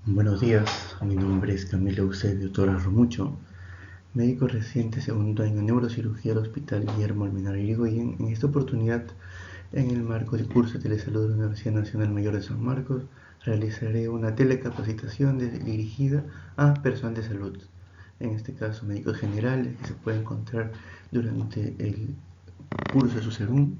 Buenos días, mi nombre es Camilo Eusebio Torres Romucho, médico residente segundo año en neurocirugía del Hospital Guillermo Almenara Irigoyen. En esta oportunidad, en el marco del curso de telesalud de la Universidad Nacional Mayor de San Marcos, realizaré una telecapacitación dirigida a personal de salud, en este caso médicos generales que se pueden encontrar durante el curso de su SERUM,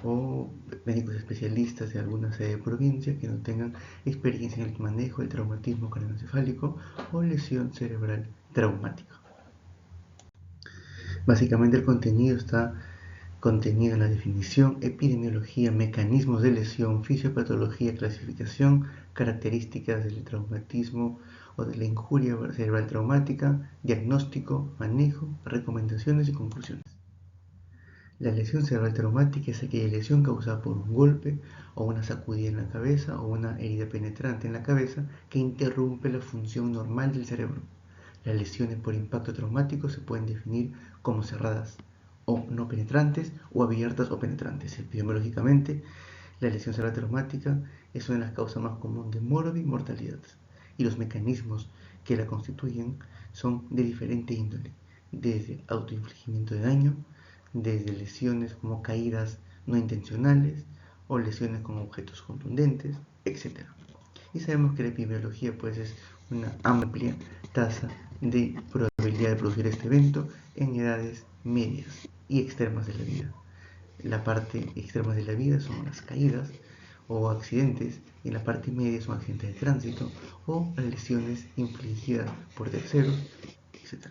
o médicos especialistas de alguna sede de provincia que no tengan experiencia en el manejo del traumatismo craneoencefálico o lesión cerebral traumática. Básicamente el contenido está contenido en la definición, epidemiología, mecanismos de lesión, fisiopatología, clasificación, características del traumatismo o de la injuria cerebral traumática, diagnóstico, manejo, recomendaciones y conclusiones. La lesión cerebral traumática es aquella lesión causada por un golpe o una sacudida en la cabeza o una herida penetrante en la cabeza que interrumpe la función normal del cerebro. Las lesiones por impacto traumático se pueden definir como cerradas o no penetrantes o abiertas o penetrantes. Epidemiológicamente, la lesión cerebral traumática es una de las causas más comunes de muerte y mortalidad, y los mecanismos que la constituyen son de diferente índole, desde autoinfligimiento de daño, desde lesiones como caídas no intencionales o lesiones con objetos contundentes, etc. Y sabemos que la epidemiología pues es una amplia tasa de probabilidad de producir este evento en edades medias y extremas de la vida. La parte extrema de la vida son las caídas o accidentes, y en la parte media son accidentes de tránsito o lesiones infligidas por terceros, etc.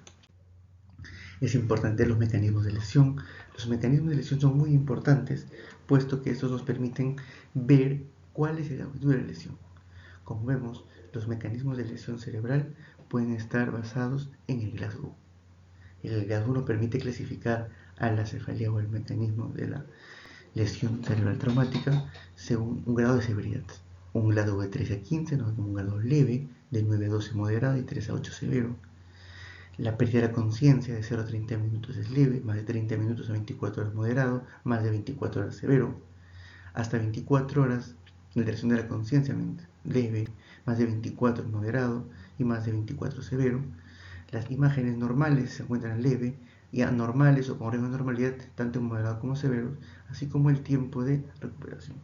Es importante los mecanismos de lesión. Los mecanismos de lesión son muy importantes, puesto que estos nos permiten ver cuál es el magnitud de la lesión. Como vemos, los mecanismos de lesión cerebral pueden estar basados en el Glasgow. El Glasgow nos permite clasificar a la cefalea o el mecanismo de la lesión cerebral traumática según un grado de severidad. Un grado de 13 a 15 nos da un grado leve, de 9 a 12 moderado y 3 a 8 severo. La pérdida de la conciencia de 0 a 30 minutos es leve, más de 30 minutos a 24 horas moderado, más de 24 horas severo. Hasta 24 horas, alteración de la conciencia leve, más de 24 moderado y más de 24 severo. Las imágenes normales se encuentran leve y anormales o con riesgo de normalidad, tanto en moderado como severo, así como el tiempo de recuperación.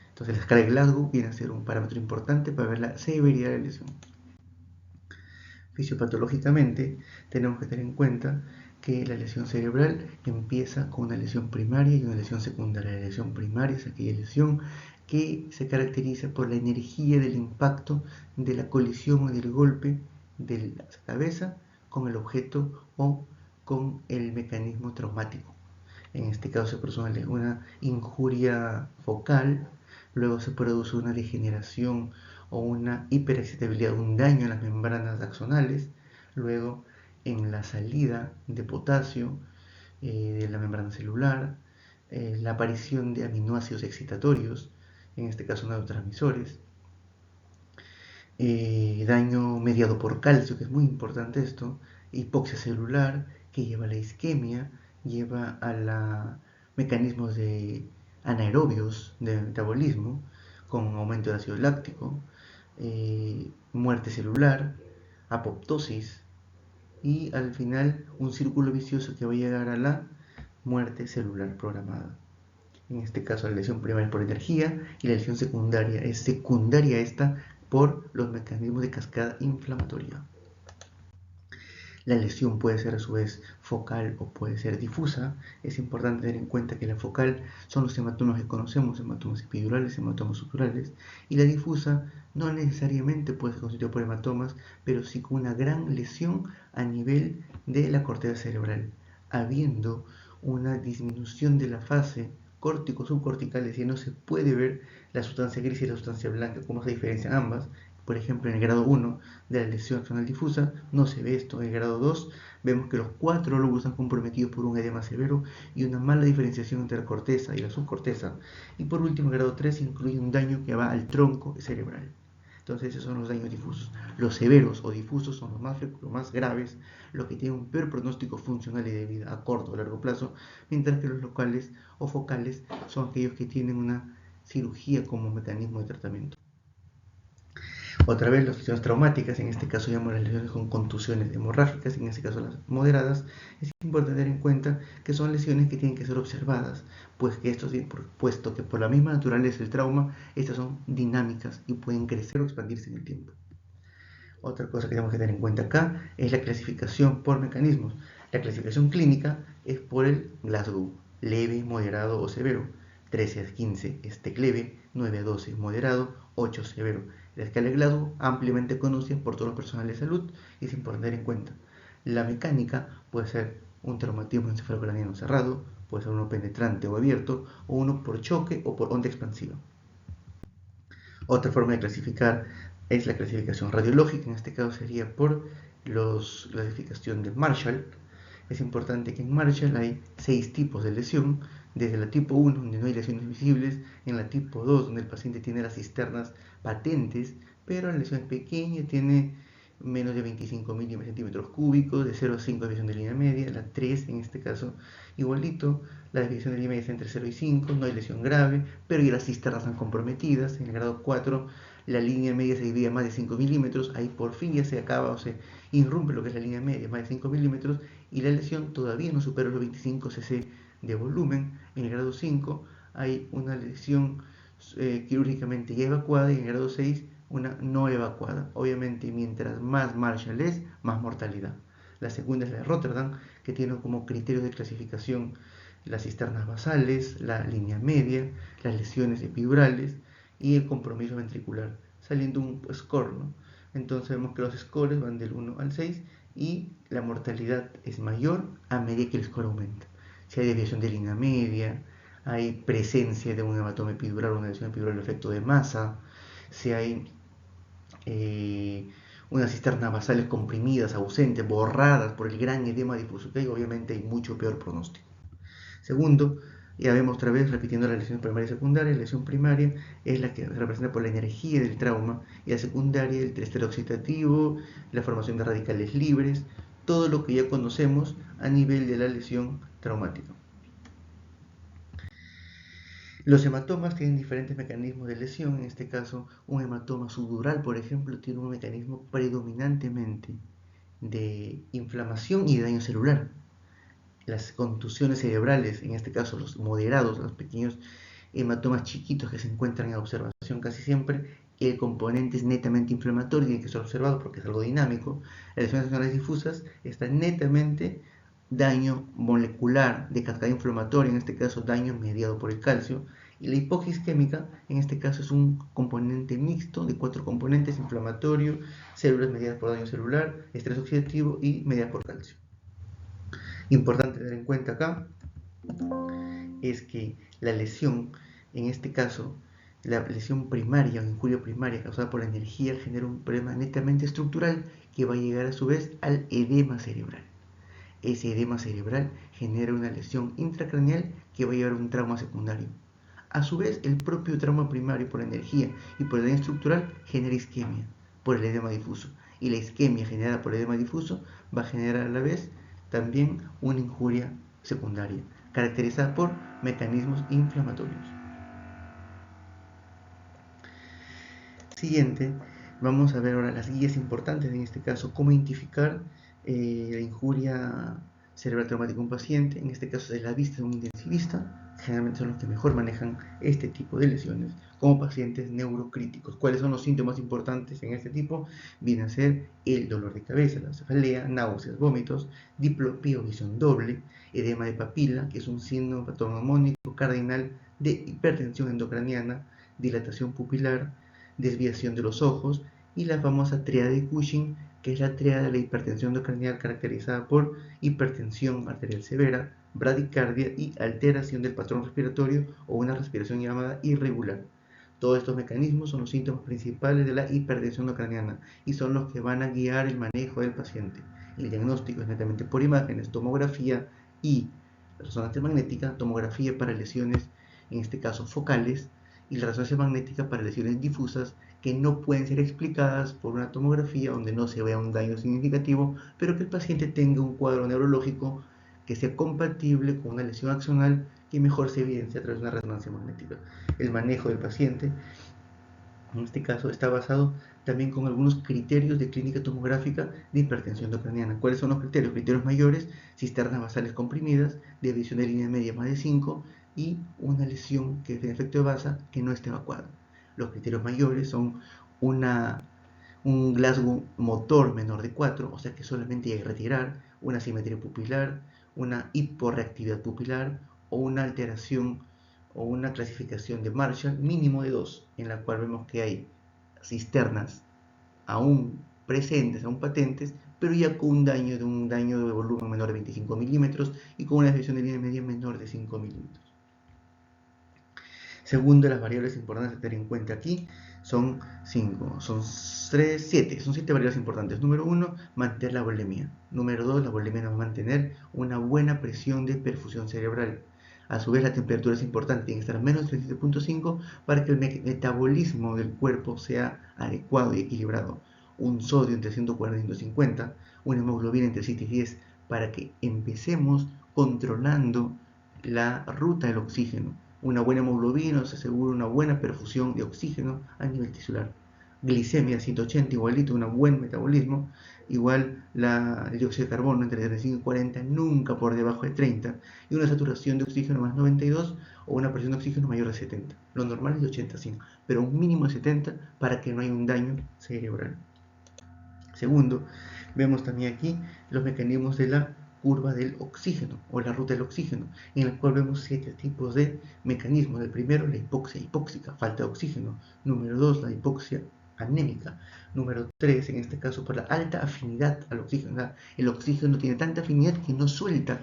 Entonces la escala de Glasgow viene a ser un parámetro importante para ver la severidad de la lesión. Fisiopatológicamente tenemos que tener en cuenta que la lesión cerebral empieza con una lesión primaria y una lesión secundaria. La lesión primaria es aquella lesión que se caracteriza por la energía del impacto de la colisión o del golpe de la cabeza con el objeto o con el mecanismo traumático. En este caso se produce una injuria focal, luego se produce una degeneración o una hiperexcitabilidad, un daño en las membranas axonales, luego en la salida de potasio de la membrana celular, la aparición de aminoácidos excitatorios, en este caso neurotransmisores, daño mediado por calcio, que es muy importante esto, hipoxia celular, que lleva a la isquemia, lleva a la mecanismos de anaerobios de metabolismo, con aumento de ácido láctico, muerte celular, apoptosis, y al final un círculo vicioso que va a llegar a la muerte celular programada. En este caso la lesión primaria es por energía y la lesión secundaria es secundaria esta por los mecanismos de cascada inflamatoria. La lesión puede ser a su vez focal o puede ser difusa. Es importante tener en cuenta que la focal son los hematomas que conocemos, hematomas epidurales, hematomas suturales, y la difusa no necesariamente puede ser constituida por hematomas, pero sí con una gran lesión a nivel de la corteza cerebral, habiendo una disminución de la fase córtico-subcortical, es decir, no se puede ver la sustancia gris y la sustancia blanca, cómo se diferencian ambas. Por ejemplo, en el grado 1 de la lesión axonal difusa no se ve esto. En el grado 2 vemos que los 4 lóbulos están comprometidos por un edema severo y una mala diferenciación entre la corteza y la subcorteza. Y por último, el grado 3 incluye un daño que va al tronco cerebral. Entonces esos son los daños difusos. Los severos o difusos son los más graves, los que tienen un peor pronóstico funcional y de vida a corto o largo plazo, mientras que los locales o focales son aquellos que tienen una cirugía como mecanismo de tratamiento. Otra vez, las lesiones traumáticas, en este caso llamamos las lesiones con contusiones hemorrágicas, en este caso las moderadas, es importante tener en cuenta que son lesiones que tienen que ser observadas, puesto que por la misma naturaleza del trauma, estas son dinámicas y pueden crecer o expandirse en el tiempo. Otra cosa que tenemos que tener en cuenta acá es la clasificación por mecanismos. La clasificación clínica es por el Glasgow, leve, moderado o severo. 13 a 15 es leve, 9 a 12 es moderado, 8 severo. La escala de Glasgow, ampliamente conocida por todos los personales de salud, y es importante tener en cuenta. La mecánica puede ser un traumatismo encefalocraniano cerrado, puede ser uno penetrante o abierto, o uno por choque o por onda expansiva. Otra forma de clasificar es la clasificación radiológica, en este caso sería por la clasificación de Marshall. Es importante que en Marshall hay 6 tipos de lesión, desde la tipo 1, donde no hay lesiones visibles, en la tipo 2, donde el paciente tiene las cisternas patentes, pero la lesión es pequeña, tiene menos de 25 centímetros cúbicos, de 0 a 5 división de línea media, la 3 en este caso igualito, la división de línea media está entre 0 y 5, no hay lesión grave, pero ya las cisternas están comprometidas, en el grado 4 la línea media se divide a más de 5 milímetros, ahí por fin ya se acaba o se irrumpe lo que es la línea media, más de 5 milímetros, y la lesión todavía no supera los 25 cc de volumen. En el grado 5 hay una lesión quirúrgicamente ya evacuada, y en el grado 6 una no evacuada. Obviamente, mientras más Marshall es, más mortalidad. La segunda es la de Rotterdam, que tiene como criterio de clasificación las cisternas basales, la línea media, las lesiones epidurales y el compromiso ventricular, saliendo un score, ¿no? Entonces vemos que los scores van del 1 al 6 y la mortalidad es mayor a medida que el score aumenta. Si hay desviación de línea media, hay presencia de un hematoma epidural o una lesión epidural de efecto de masa, si hay unas cisternas basales comprimidas, ausentes, borradas por el gran edema difuso que hay, obviamente hay mucho peor pronóstico. Segundo, ya vemos otra vez repitiendo las lesiones primaria y secundaria. La lesión primaria es la que se representa por la energía del trauma, y la secundaria el estrés oxidativo, la formación de radicales libres, todo lo que ya conocemos a nivel de la lesión traumática. Los hematomas tienen diferentes mecanismos de lesión. En este caso, un hematoma subdural, por ejemplo, tiene un mecanismo predominantemente de inflamación y de daño celular. Las contusiones cerebrales, en este caso los moderados, los pequeños hematomas chiquitos que se encuentran en observación casi siempre, el componente es netamente inflamatorio y tiene que ser observado porque es algo dinámico. Las lesiones axonales difusas están netamente daño molecular de cascada inflamatoria, en este caso daño mediado por el calcio, y la hipoxisquémica, en este caso es un componente mixto de 4 componentes: inflamatorio, células mediadas por daño celular, estrés oxidativo y mediadas por calcio. Importante tener en cuenta acá es que la lesión, en este caso, la lesión primaria o injuria primaria causada por la energía, genera un problema netamente estructural que va a llegar a su vez al edema cerebral. Ese edema cerebral genera una lesión intracraneal que va a llevar a un trauma secundario. A su vez, el propio trauma primario por la energía y por el daño estructural genera isquemia por el edema difuso. Y la isquemia generada por el edema difuso va a generar a la vez también una injuria secundaria, caracterizada por mecanismos inflamatorios. Siguiente, vamos a ver ahora las guías importantes, en este caso, cómo identificar la injuria cerebral traumática de un paciente. En este caso, de la vista de un intensivista, generalmente son los que mejor manejan este tipo de lesiones como pacientes neurocríticos. ¿Cuáles son los síntomas importantes en este tipo? Viene a ser el dolor de cabeza, la cefalea, náuseas, vómitos, diplopía o visión doble, edema de papila, que es un síndrome patognomónico cardinal de hipertensión endocraniana, dilatación pupilar, desviación de los ojos, y la famosa tríada de Cushing, que es la tríada de la hipertensión endocranial caracterizada por hipertensión arterial severa, bradicardia y alteración del patrón respiratorio o una respiración llamada irregular. Todos estos mecanismos son los síntomas principales de la hipertensión endocraniana y son los que van a guiar el manejo del paciente. El diagnóstico es netamente por imágenes, tomografía y resonancia magnética, tomografía para lesiones, en este caso focales, y la resonancia magnética para lesiones difusas que no pueden ser explicadas por una tomografía donde no se vea un daño significativo, pero que el paciente tenga un cuadro neurológico que sea compatible con una lesión axonal que mejor se evidencia a través de una resonancia magnética. El manejo del paciente En este caso está basado también con algunos criterios de clínica tomográfica de hipertensión intracraniana. ¿Cuáles son los criterios? Criterios mayores: cisternas basales comprimidas, desviación de línea media más de 5 y una lesión que es de efecto de basa que no esté evacuada. Los criterios mayores son un Glasgow motor menor de 4, o sea que solamente hay que retirar, una simetría pupilar, una hiporreactividad pupilar o una alteración o una clasificación de Marshall mínimo de 2, en la cual vemos que hay cisternas aún presentes, aún patentes, pero ya con un daño de volumen menor de 25 milímetros y con una desviación de línea media menor de 5 milímetros. Segundo, las variables importantes a tener en cuenta aquí son 5, son 7 variables importantes. Número 1, mantener la volemia. Número 2, la volemia nos va a mantener una buena presión de perfusión cerebral. A su vez, la temperatura es importante, tiene que estar a menos 37.5 para que el metabolismo del cuerpo sea adecuado y equilibrado. Un sodio entre 140 y 150, una hemoglobina entre 7 y 10, para que empecemos controlando la ruta del oxígeno. Una buena hemoglobina nos asegura una buena perfusión de oxígeno a nivel tisular. Glicemia 180, igualito, un buen metabolismo. Igual el dióxido de carbono entre 35 y 40, nunca por debajo de 30. Y una saturación de oxígeno más 92 o una presión de oxígeno mayor de 70. Lo normal es de 80 a 100, pero un mínimo de 70 para que no haya un daño cerebral. Segundo, vemos también aquí los mecanismos de la curva del oxígeno o la ruta del oxígeno, en el cual vemos 7 tipos de mecanismos. El primero, la hipoxia hipóxica, falta de oxígeno. Número 2, la hipoxia anémica. Número 3, en este caso, por la alta afinidad al oxígeno. El oxígeno tiene tanta afinidad que no suelta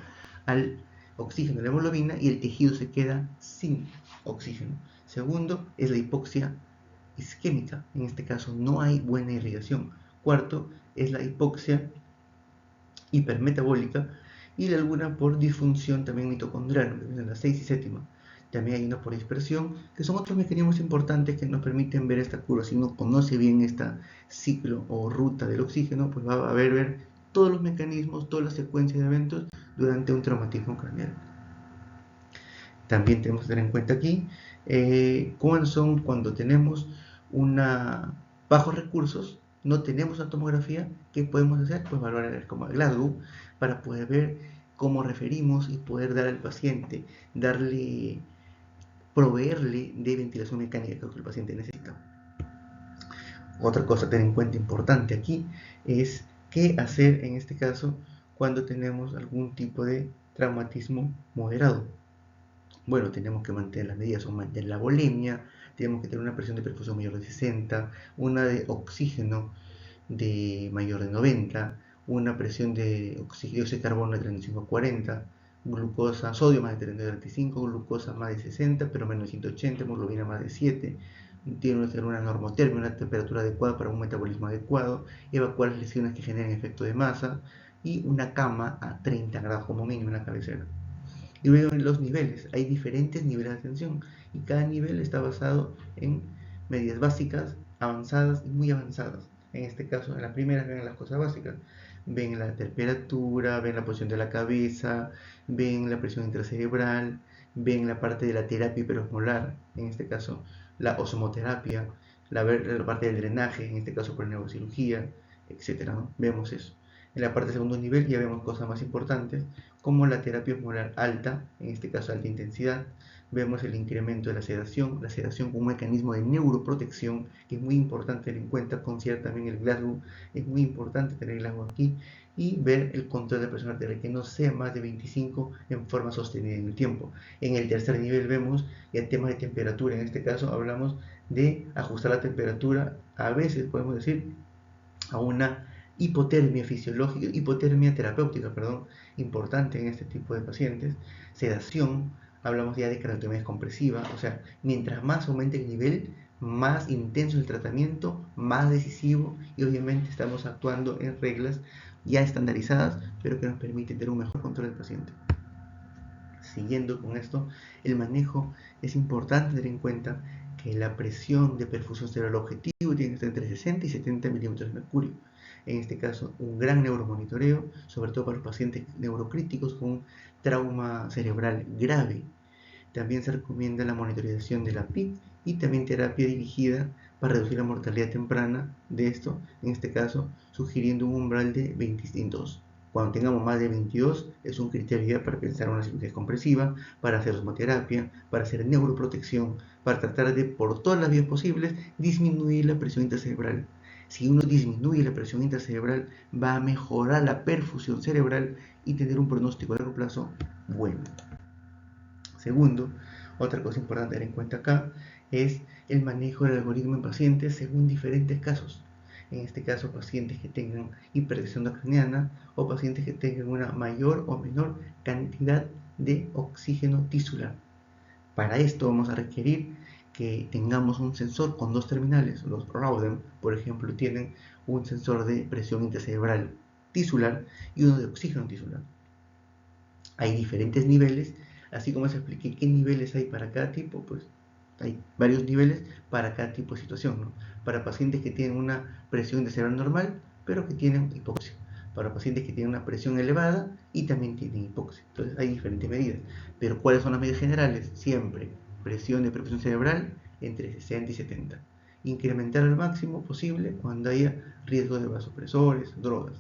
al oxígeno de la hemoglobina y el tejido se queda sin oxígeno. Segundo, es la hipoxia isquémica. En este caso, no hay buena irrigación. Cuarto, es la hipoxia hipermetabólica y alguna por disfunción también mitocondrial, en la 6 y séptima. También hay una por dispersión, que son otros mecanismos importantes que nos permiten ver esta curva. Si uno conoce bien este ciclo o ruta del oxígeno, pues va a ver todos los mecanismos, todas las secuencias de eventos durante un traumatismo craneal. También tenemos que tener en cuenta aquí cuando tenemos bajos recursos, no tenemos una tomografía. ¿Qué podemos hacer? Pues valorar como Glasgow para poder ver cómo referimos y poder dar al paciente, proveerle de ventilación mecánica que el paciente necesita. Otra cosa a tener en cuenta importante aquí es qué hacer en este caso cuando tenemos algún tipo de traumatismo moderado. Bueno, tenemos que mantener las medidas, o mantener la volemia, tenemos que tener una presión de perfusión mayor de 60, una de oxígeno de mayor de 90, una presión de dióxido de carbono de 35 a 40, glucosa, sodio más de 30 a 35, glucosa más de 60, pero menos de 180, hemoglobina más de 7, tiene que tener una normotermia, una temperatura adecuada para un metabolismo adecuado, evacuar las lesiones que generen efecto de masa y una cama a 30 grados como mínimo en la cabecera. Y luego en los niveles, hay diferentes niveles de atención y cada nivel está basado en medidas básicas, avanzadas y muy avanzadas. En este caso, en las primeras ven las cosas básicas, ven la temperatura, ven la posición de la cabeza, ven la presión intracerebral, ven la parte de la terapia hiperosmolar, en este caso la ozomoterapia, la parte del drenaje, en este caso por neurocirugía, etc. ¿no? Vemos eso. En la parte de segundo nivel ya vemos cosas más importantes como la terapia osmolar alta, en este caso alta intensidad. Vemos el incremento de la sedación como un mecanismo de neuroprotección que es muy importante tener en cuenta. Considera también el Glasgow, es muy importante tener el Glasgow aquí, y ver el control de la presión arterial que no sea más de 25 en forma sostenida en el tiempo. En el tercer nivel vemos ya temas de temperatura. En este caso hablamos de ajustar la temperatura, a veces podemos decir a una hipotermia fisiológica, hipotermia terapéutica, perdón, importante en este tipo de pacientes. Sedación, hablamos ya de craniotomía descompresiva, o sea, mientras más aumente el nivel, más intenso el tratamiento, más decisivo, y obviamente estamos actuando en reglas ya estandarizadas, pero que nos permiten tener un mejor control del paciente. Siguiendo con esto, el manejo es importante tener en cuenta que la presión de perfusión cerebral objetivo tiene que estar entre 60 y 70 milímetros de mercurio. En este caso, un gran neuromonitoreo, sobre todo para los pacientes neurocríticos con trauma cerebral grave. También se recomienda la monitorización de la PIC y también terapia dirigida para reducir la mortalidad temprana de esto, en este caso sugiriendo un umbral de 22. Cuando tengamos más de 22 es un criterio para pensar una cirugía compresiva, para hacer osmoterapia, para hacer neuroprotección, para tratar de, por todas las vías posibles, disminuir la presión intracerebral. Si uno disminuye la presión intracerebral, va a mejorar la perfusión cerebral y tener un pronóstico a largo plazo bueno. Segundo, otra cosa importante a tener en cuenta acá es el manejo del algoritmo en pacientes según diferentes casos. En este caso, pacientes que tengan hipertensión craniana o pacientes que tengan una mayor o menor cantidad de oxígeno tisular. Para esto vamos a requerir que tengamos un sensor con dos terminales. Los Raudem, por ejemplo, tienen un sensor de presión intracerebral tisular y uno de oxígeno tisular. Hay diferentes niveles, así como les expliqué qué niveles hay para cada tipo, pues hay varios niveles para cada tipo de situación, ¿no? Para pacientes que tienen una presión intracerebral normal, pero que tienen hipoxia. Para pacientes que tienen una presión elevada y también tienen hipoxia. Entonces hay diferentes medidas. Pero ¿cuáles son las medidas generales? Siempre presión de perfusión cerebral entre 60 y 70. Incrementar al máximo posible cuando haya riesgo de vasopresores, drogas.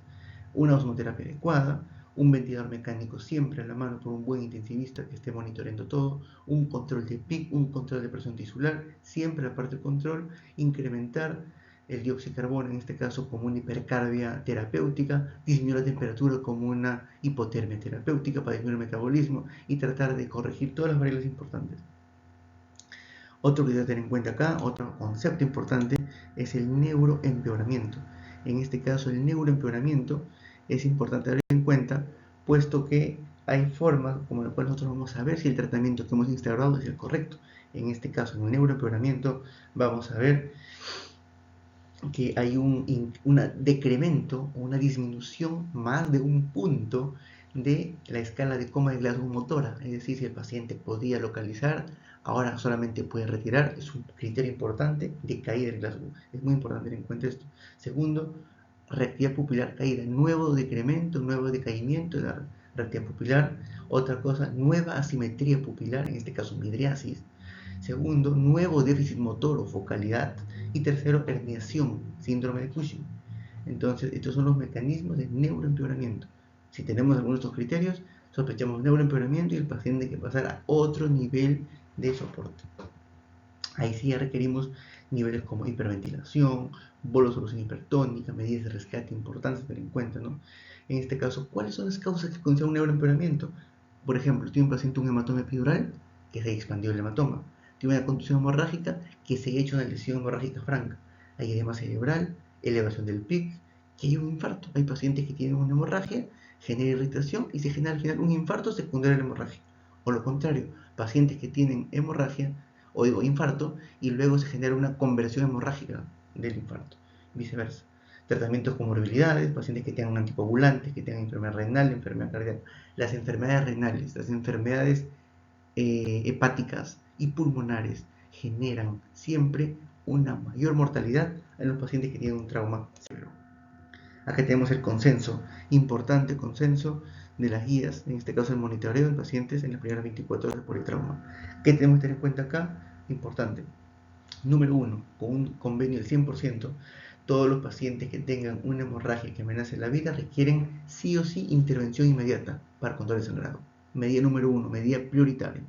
Una osmoterapia adecuada, un ventilador mecánico siempre a la mano por un buen intensivista que esté monitoreando todo, un control de PIC, un control de presión tisular, siempre la parte del control, incrementar el dióxido de carbono, en este caso como una hipercarbia terapéutica, disminuir la temperatura como una hipotermia terapéutica para disminuir el metabolismo y tratar de corregir todas las variables importantes. Otro que debe tener en cuenta acá, otro concepto importante, es el neuroempeoramiento. En este caso, el neuroempeoramiento es importante tener en cuenta, puesto que hay formas como la cual nosotros vamos a ver si el tratamiento que hemos instaurado es el correcto. En este caso, en el neuroempeoramiento, vamos a ver que hay un decremento, una disminución más de un punto de la escala de coma de Glasgow motora, es decir, si el paciente podía localizar, ahora solamente puede retirar, es un criterio importante de caída del Glasgow, es muy importante tener en cuenta esto. Segundo, reactividad pupilar caída, nuevo decremento, nuevo decaimiento de la reactividad pupilar. Otra cosa, nueva asimetría pupilar, en este caso midriasis. Segundo, nuevo déficit motor o focalidad. Y tercero, herniación, síndrome de Cushing. Entonces, estos son los mecanismos de neuroempeoramiento. Si tenemos algunos de estos criterios, sospechamos neuroempeoramiento y el paciente hay que pasar a otro nivel de soporte. Ahí sí ya requerimos niveles como hiperventilación, bolosolución hipertónica, medidas de rescate importantes a tener en cuenta, ¿no? En este caso, ¿cuáles son las causas que conllevan un neuroempeoramiento? Por ejemplo, tiene un paciente un hematoma epidural que se expandió el hematoma, tiene una contusión hemorrágica que se ha hecho una lesión hemorrágica franca, hay edema cerebral, elevación del PIC, que hay un infarto. Hay pacientes que tienen una hemorragia, genera irritación y se genera al final un infarto secundario a la hemorragia. O lo contrario, pacientes que tienen hemorragia o digo infarto y luego se genera una conversión hemorrágica del infarto, viceversa. Tratamientos con morbilidades, pacientes que tengan anticoagulantes, que tengan enfermedad renal, enfermedad cardíaca. Las enfermedades renales, las enfermedades hepáticas y pulmonares generan siempre una mayor mortalidad en los pacientes que tienen un trauma severo. Acá tenemos el consenso, importante consenso de las guías, en este caso el monitoreo de pacientes en las primeras 24 horas por el trauma. ¿Qué tenemos que tener en cuenta acá? Importante. Número 1, con un convenio del 100%, todos los pacientes que tengan una hemorragia que amenace la vida requieren sí o sí intervención inmediata para control de sangrado. Medida número 1, medida prioritaria.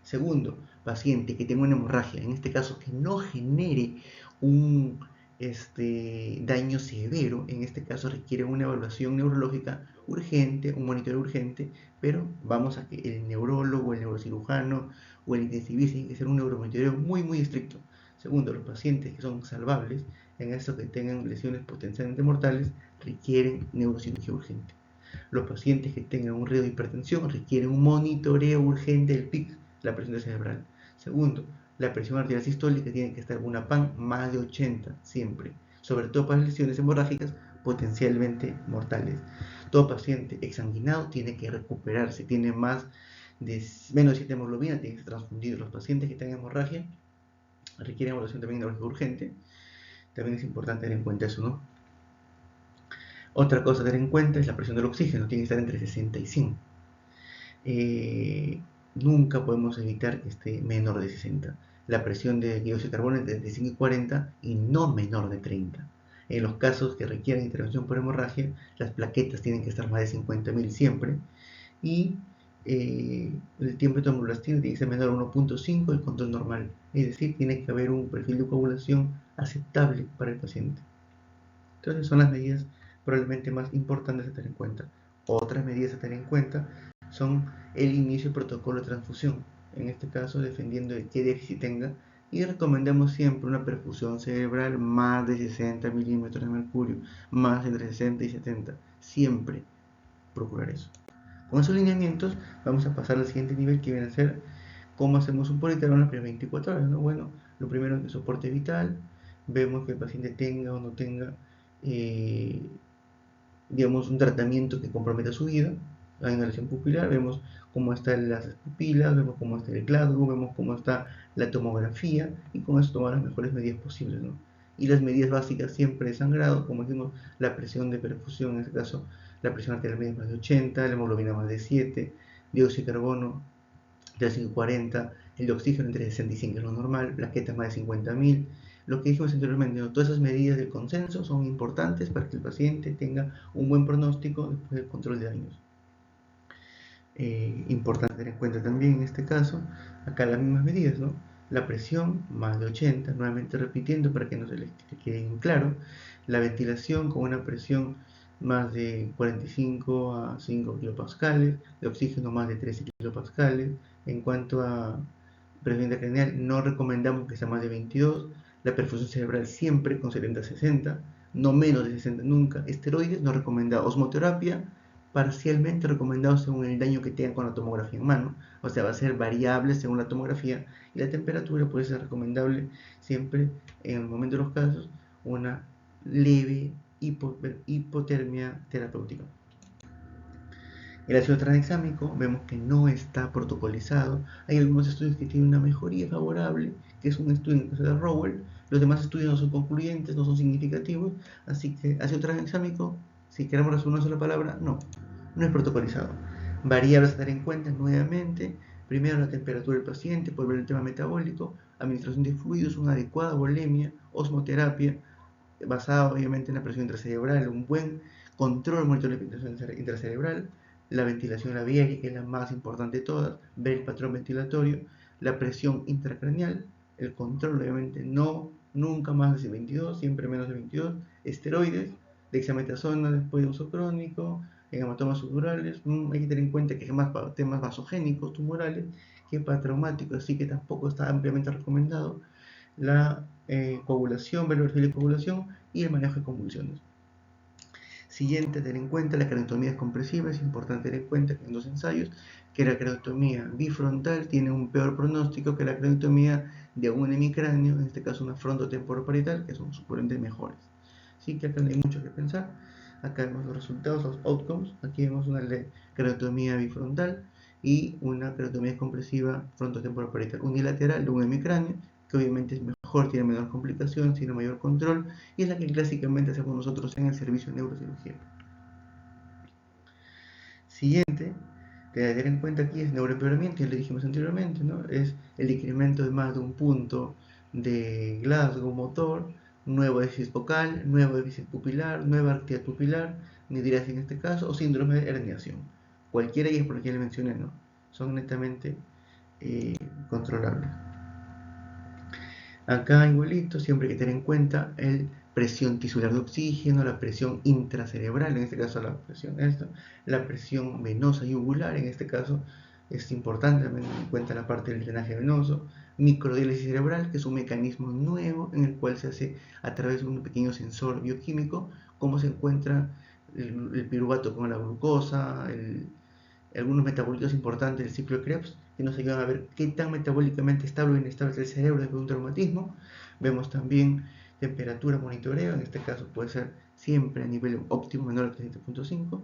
Segundo, paciente que tenga una hemorragia, en este caso que no genere un daño severo, en este caso requiere una evaluación neurológica urgente, un monitoreo urgente, pero vamos a que el neurólogo, el neurocirujano o el intensivista tiene que ser un neuromonitoreo muy estricto. Segundo, los pacientes que son salvables, en esto que tengan lesiones potencialmente mortales, requieren neurocirugía urgente. Los pacientes que tengan un riesgo de hipertensión requieren un monitoreo urgente del PIC, la presión cerebral. Segundo, la presión arterial sistólica tiene que estar una PAN más de 80 siempre, sobre todo para lesiones hemorrágicas potencialmente mortales. Todo paciente exsanguinado tiene que recuperarse, tiene menos de 7 hemoglobina, tiene que ser transfundido. Los pacientes que tengan hemorragia requieren evaluación también neurológica urgente. También es importante tener en cuenta eso, ¿no? Otra cosa a tener en cuenta es la presión del oxígeno, tiene que estar entre 60 y 100. Nunca podemos evitar que esté menor de 60. la presión de dióxido de carbono es de 35 y 40 y no menor de 30. En los casos que requieren intervención por hemorragia, las plaquetas tienen que estar más de 50.000 siempre y el tiempo de tomografía tiene que ser menor a 1.5 del control normal. Es decir, tiene que haber un perfil de coagulación aceptable para el paciente. Entonces son las medidas probablemente más importantes a tener en cuenta. Otras medidas a tener en cuenta son el inicio del protocolo de transfusión, en este caso dependiendo de qué déficit tenga, y recomendamos siempre una perfusión cerebral más de 60 milímetros de mercurio, más entre 60 y 70, siempre procurar eso. Con esos lineamientos vamos a pasar al siguiente nivel, que viene a ser cómo hacemos un politerol en las primeras 24 horas, ¿no? Bueno, lo primero es el soporte vital, vemos que el paciente tenga o no tenga digamos, un tratamiento que comprometa su vida, la inhalación pupilar, vemos cómo están las pupilas, vemos cómo está el Glasgow, vemos cómo está la tomografía y con eso tomar las mejores medidas posibles, ¿no? Y las medidas básicas siempre de sangrado, como decimos, la presión de perfusión, en este caso la presión arterial media más de 80, la hemoglobina más de 7, dióxido de carbono de 540, el de oxígeno entre 65, que es lo normal, plaquetas más de 50.000. Lo que dijimos anteriormente, ¿no? Todas esas medidas de consenso son importantes para que el paciente tenga un buen pronóstico después del control de daños. Importante tener en cuenta también en este caso, acá las mismas medidas, ¿no? La presión más de 80, nuevamente repitiendo para que no se les quede en claro, la ventilación con una presión más de 45 a 5 kilopascales, de oxígeno más de 13 kilopascales. En cuanto a presión intracraneal, no recomendamos que sea más de 22, la perfusión cerebral siempre con 70 a 60, no menos de 60 nunca, esteroides no recomendados, osmoterapia parcialmente recomendado según el daño que tenga con la tomografía en mano, o sea, va a ser variable según la tomografía, y la temperatura puede ser recomendable siempre, en el momento de los casos, una leve hipotermia terapéutica. El ácido tranexámico vemos que no está protocolizado. Hay algunos estudios que tienen una mejoría favorable, que es un estudio en el caso de Rowell. Los demás estudios no son concluyentes, no son significativos. Así que ácido tranexámico, si queremos resumir una sola palabra, no es protocolizado. Variables a tener en cuenta nuevamente. Primero, la temperatura del paciente, por ver el tema metabólico, administración de fluidos, una adecuada volemia, osmoterapia, basada obviamente en la presión intracerebral, un buen control monitoreo de la presión intracerebral, la ventilación labial, que es la más importante de todas, ver el patrón ventilatorio, la presión intracraneal, el control obviamente nunca más de 22, siempre menos de 22, esteroides, dexametasona después de uso crónico, en hematomas subdurales, hay que tener en cuenta que es más para temas vasogénicos, tumorales, que para traumáticos, así que tampoco está ampliamente recomendado la coagulación, ver de coagulación y el manejo de convulsiones. Siguiente, tener en cuenta la craniotomía compresiva. Es importante tener en cuenta que en dos ensayos que la craniotomía bifrontal tiene un peor pronóstico que la craniotomía de un hemicráneo, en este caso una frontotemporoparietal, que son supuestamente mejores. Así que acá no hay mucho que pensar. Acá vemos los resultados, los outcomes. Aquí vemos una craniotomía bifrontal y una craniotomía compresiva frontotemporoparietal unilateral de un hemicráneo, que obviamente es mejor, tiene menor complicación, tiene mayor control y es la que clásicamente hacemos nosotros en el servicio de neurocirugía. Siguiente, que hay que tener en cuenta aquí es neuroempeoramiento, ya le dijimos anteriormente, ¿no? Es el incremento de más de un punto de Glasgow motor, nuevo déficit focal, nuevo déficit pupilar, nueva actividad pupilar, nidriasis en este caso, o síndrome de herniación. Cualquiera de ellos, por aquí le mencioné, ¿no? Son netamente controlables. Acá igualito, siempre hay que tener en cuenta el presión tisular de oxígeno, la presión intracerebral, en este caso la presión venosa yugular, en este caso es importante tener en cuenta la parte del drenaje venoso, microdiálisis cerebral, que es un mecanismo nuevo en el cual se hace a través de un pequeño sensor bioquímico, cómo se encuentra el piruvato con la glucosa, algunos metabolitos importantes del ciclo de Krebs que nos ayudan a ver qué tan metabólicamente estable o inestable es el cerebro después de un traumatismo. Vemos también temperatura monitoreo, en este caso puede ser siempre a nivel óptimo menor a 37.5.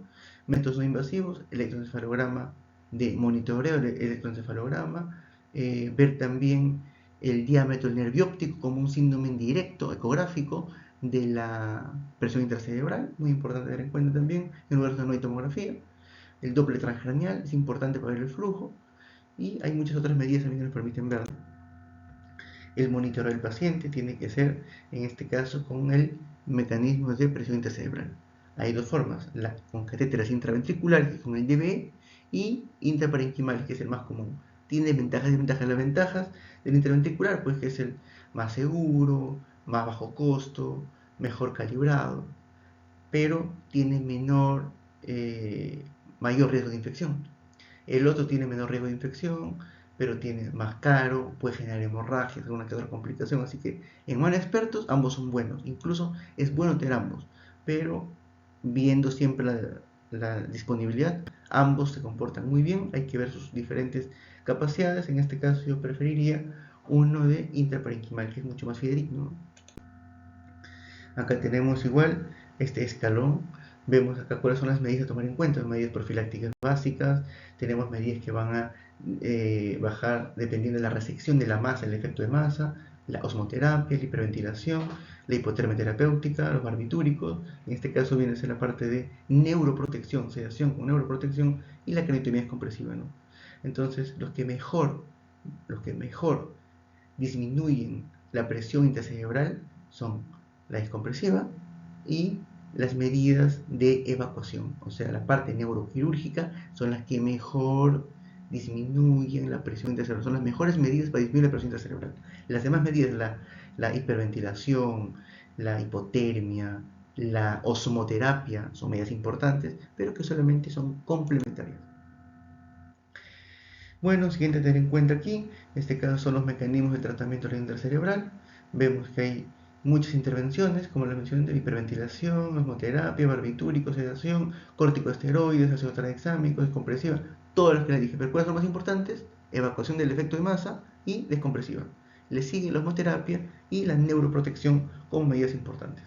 Métodos no invasivos, electroencefalograma de monitoreo, el electroencefalograma, ver también el diámetro del nervio óptico como un síndrome indirecto ecográfico de la presión intracerebral, muy importante tener en cuenta también, en lugar de no hay tomografía. El Doppler transcranial es importante para ver el flujo y hay muchas otras medidas también que nos permiten verlo. El monitoreo del paciente tiene que ser, en este caso, con el mecanismo de presión intercerebral. Hay dos formas, con catéteres intraventriculares, que es con el DBE, y intraparenquimales, que es el más común. Tiene ventajas y desventajas. Las ventajas del intraventricular, pues que es el más seguro, más bajo costo, mejor calibrado, pero tiene mayor riesgo de infección. El otro tiene menor riesgo de infección, pero tiene más caro, puede generar hemorragias, alguna que otra complicación. Así que en manos expertos ambos son buenos. Incluso es bueno tener ambos, pero viendo siempre la disponibilidad, ambos se comportan muy bien. Hay que ver sus diferentes capacidades. En este caso yo preferiría uno de intraparenquimal, que es mucho más fidedigno. Acá tenemos igual este escalón. Vemos acá cuáles son las medidas a tomar en cuenta, medidas profilácticas básicas, tenemos medidas que van a bajar dependiendo de la resección de la masa, el efecto de masa, la osmoterapia, la hiperventilación, la hipotermia terapéutica, los barbitúricos, en este caso viene a ser la parte de neuroprotección, sedación con neuroprotección y la craniotomía compresiva, ¿no? Entonces, los que mejor disminuyen la presión intracerebral son la descompresiva y las medidas de evacuación, o sea, la parte neuroquirúrgica son las que mejor disminuyen la presión intracerebral, son las mejores medidas para disminuir la presión intracerebral. Las demás medidas, la hiperventilación, la hipotermia, la osmoterapia, son medidas importantes, pero que solamente son complementarias. Bueno, siguiente a tener en cuenta aquí, en este caso son los mecanismos de tratamiento renal intercerebral. Vemos que hay muchas intervenciones, como la mencioné, de hiperventilación, osmoterapia, barbitúricos, sedación, corticosteroides, ácido tranexámico, descompresiva, todas las que les dije. Pero ¿cuáles son más importantes? Evacuación del efecto de masa y descompresiva. Le sigue la osmoterapia y la neuroprotección como medidas importantes.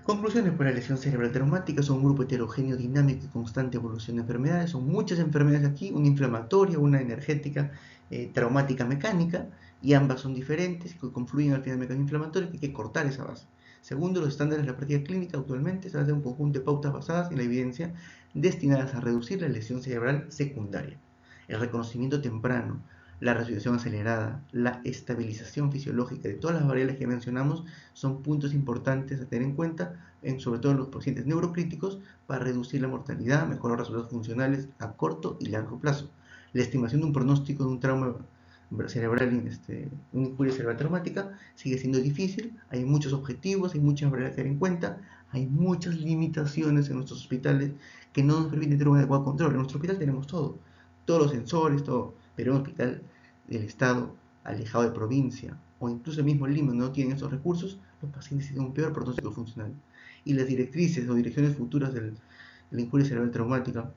Conclusiones por la lesión cerebral traumática son un grupo heterogéneo, dinámico y constante evolución de enfermedades. Son muchas enfermedades aquí, una inflamatoria, una energética, traumática mecánica, y ambas son diferentes y confluyen al final del mecanismo inflamatorio, que hay que cortar esa base. Segundo, los estándares de la práctica clínica actualmente se hacen un conjunto de pautas basadas en la evidencia destinadas a reducir la lesión cerebral secundaria. El reconocimiento temprano, la resucitación acelerada, la estabilización fisiológica de todas las variables que mencionamos son puntos importantes a tener en cuenta, sobre todo en los pacientes neurocríticos, para reducir la mortalidad, mejorar los resultados funcionales a corto y largo plazo. La estimación de un pronóstico de un trauma cerebral, una injuria cerebral traumática, sigue siendo difícil. Hay muchos objetivos, hay muchas variables a tener en cuenta, hay muchas limitaciones en nuestros hospitales que no nos permiten tener un adecuado control. En nuestro hospital tenemos todo, todos los sensores, todo, pero en un hospital del estado alejado de provincia o incluso el mismo Lima no tienen esos recursos, los pacientes tienen un peor pronóstico funcional. Y las directrices o direcciones futuras de la injuria cerebral traumática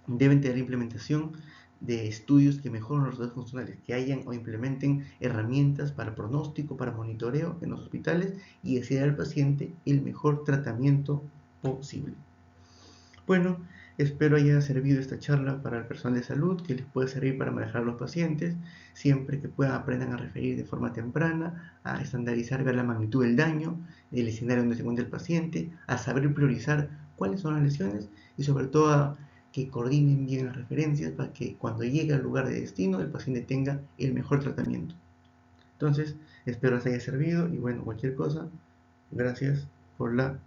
deben tener la implementación de estudios que mejoren los resultados funcionales, que hayan o implementen herramientas para pronóstico, para monitoreo en los hospitales y hacer al paciente el mejor tratamiento posible. Bueno, espero haya servido esta charla para el personal de salud, que les pueda servir para manejar a los pacientes, siempre que puedan aprendan a referir de forma temprana, a estandarizar, ver la magnitud del daño, el escenario donde se encuentra el paciente, a saber priorizar cuáles son las lesiones y sobre todo a que coordinen bien las referencias para que cuando llegue al lugar de destino el paciente tenga el mejor tratamiento. Entonces, espero les haya servido y bueno, cualquier cosa, gracias por la